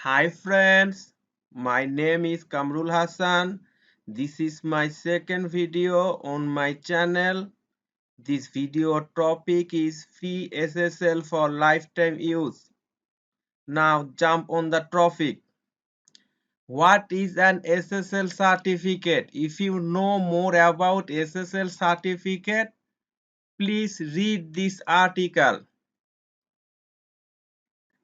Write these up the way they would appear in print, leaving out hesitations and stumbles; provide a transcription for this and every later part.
Hi friends, my name is Kamrul Hassan. This is my second video on my channel. This video topic is free SSL for lifetime use. Now jump on the topic. What is an SSL certificate? If you know more about SSL certificate, please read this article.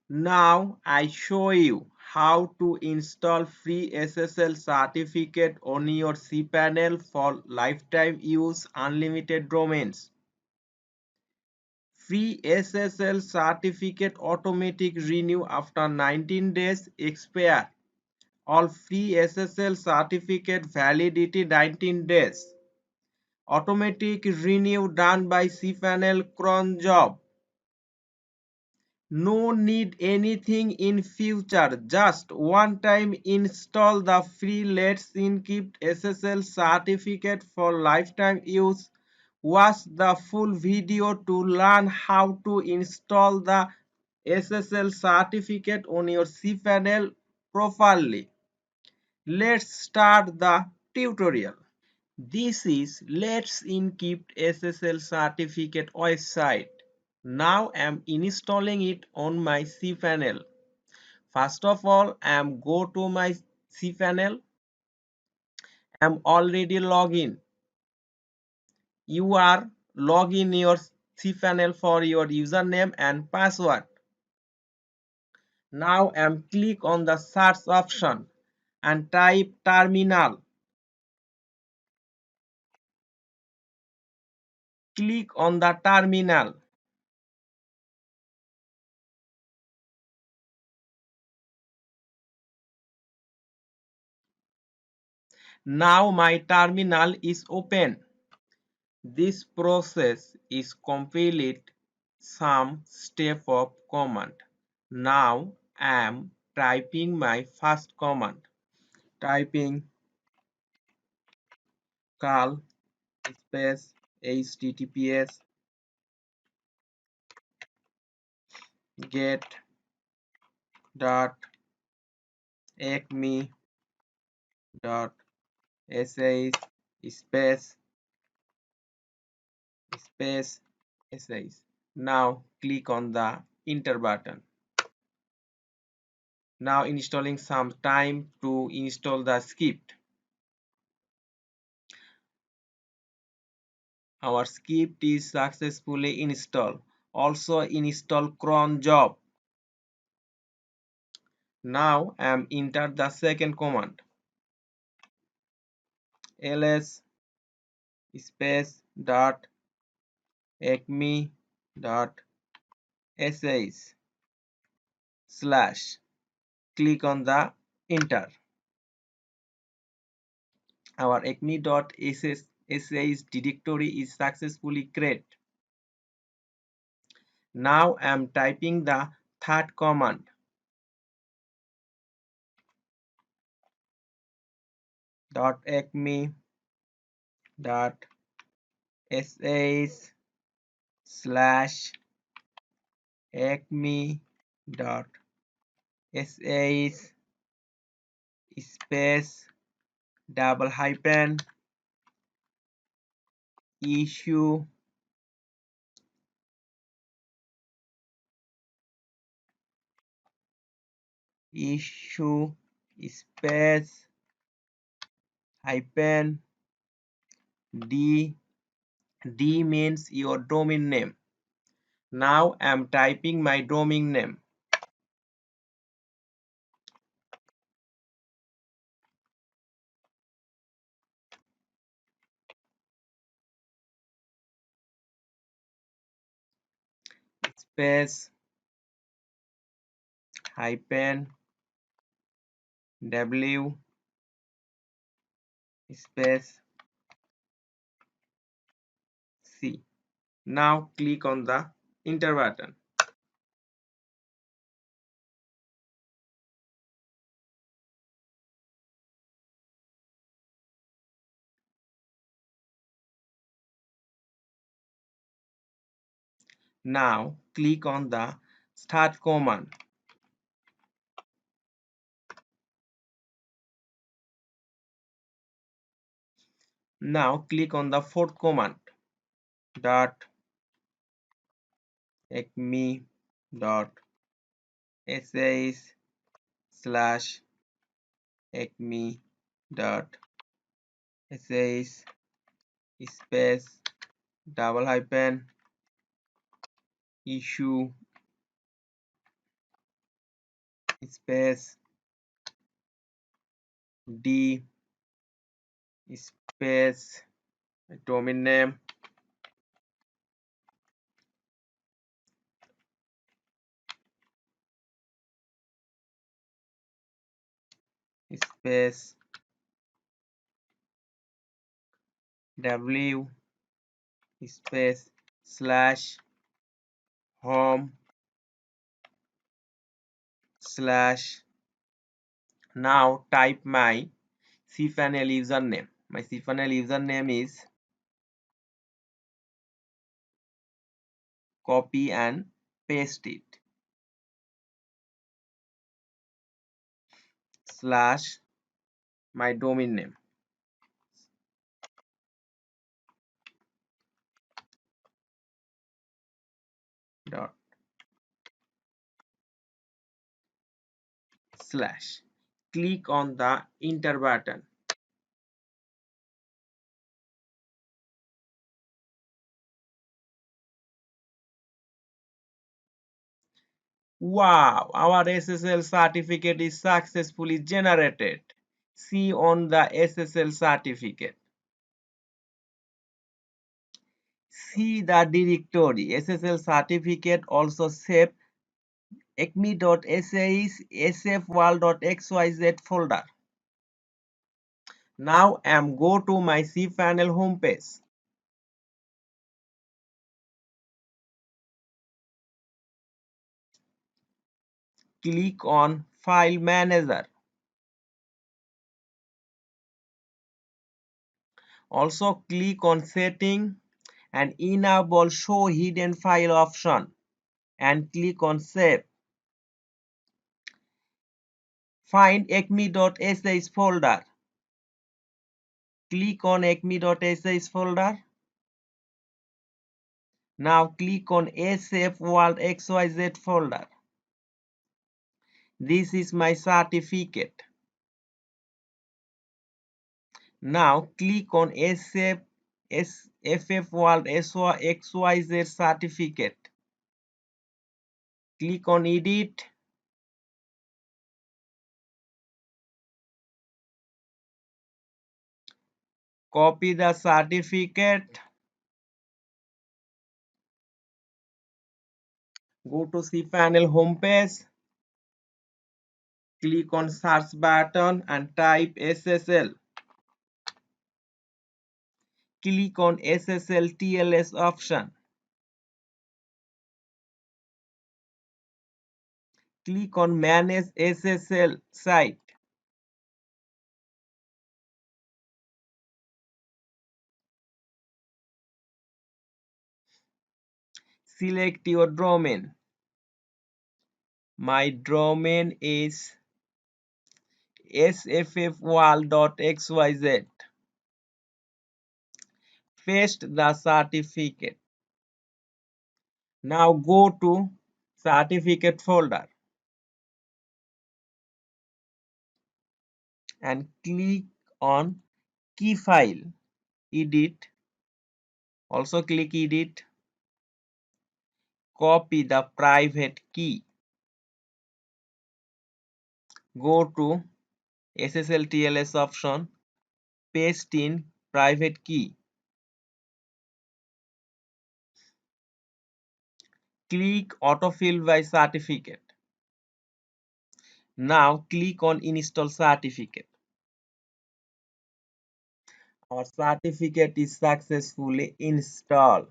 Now I show you how to install free SSL certificate on your cPanel for lifetime use unlimited domains. Free SSL Certificate Automatic Renew after 19 days expire. All free SSL Certificate Validity 19 days. Automatic Renew done by Cpanel Cron job. No need anything in future, just one time install the free Let's Encrypt SSL certificate for lifetime use. Watch the full video to learn how to install the SSL certificate on your cPanel properly. Let's start the tutorial. This is Let's Encrypt SSL Certificate website. Now I am installing it on my cPanel. First of all, I am go to my cPanel. I am already logged in. You are log in your cPanel for your username and password. Now I am click on the search option and type terminal. Click on the terminal. Now my terminal is open. This process is complete some step of command. Now I am typing my first command. Typing call space https get dot acme dot sh space space sh. Now click on the enter button. Now installing some time to install the script. Our script is successfully installed. Also install cron job. Now I am enter the second command. ls space dot acme dot sh slash. Click on the enter. Our acme.sh directory is successfully created. Now I am typing the third command. .acme dot sh slash acme dot sh space double hyphen issue space hyphen d. D means your domain name. Now I am typing my domain name. Space hyphen w space c. Now click on the enter button. Now click on the start command. Now click on the fourth command dot acme dot sh slash acme dot sh space double hyphen issue space d space domain name space w space slash home slash. Now type my cpanel username. My cpanel username is, copy and paste it, slash my domain name dot slash. Click on the enter button. Wow, our SSL certificate is successfully generated. See on the SSL certificate. See the directory SSL certificate also saved acme.sh sfwall.xyz folder. Now I'm go to my cpanel homepage. Click on File Manager. Also click on Setting and enable Show Hidden File option and click on Save. Find acme.sh folder. Click on acme.sh folder. Now click on sfwall.xyz folder. This is my certificate. Now click on ffwall.xyz certificate. Click on Edit. Copy the certificate. Go to cpanel homepage. Click on search button and type SSL. Click on SSL TLS option. Click on Manage SSL site. Select your domain. My domain is sffwall.xyz. Paste the certificate. Now go to certificate folder and click on key file, edit. Also click edit. Copy the private key. Go to SSL TLS option, paste in private key. Click autofill by certificate. Now click on install certificate. Our certificate is successfully installed.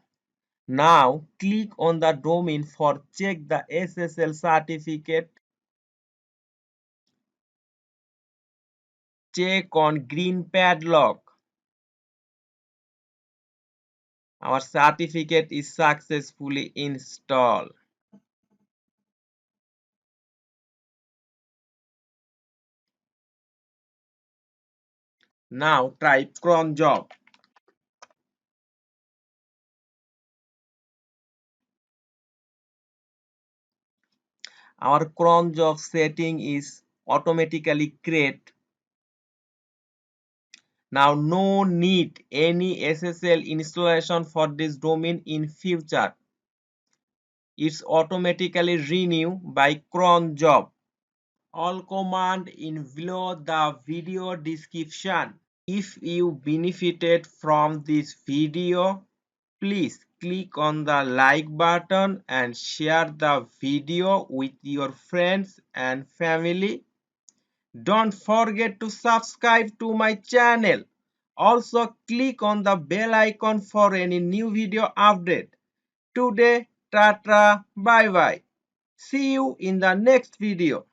Now click on the domain for check the SSL certificate. Check on green padlock. Our certificate is successfully installed. Now type cron job. our cron job setting is automatically create. Now no need any SSL installation for this domain in future. It's automatically renew by cron job. All command in below the video description. If you benefited from this video, please click on the like button and share the video with your friends and family. Don't forget to subscribe to my channel. Also click on the bell icon for any new video update. Today, tata, bye bye. See you in the next video.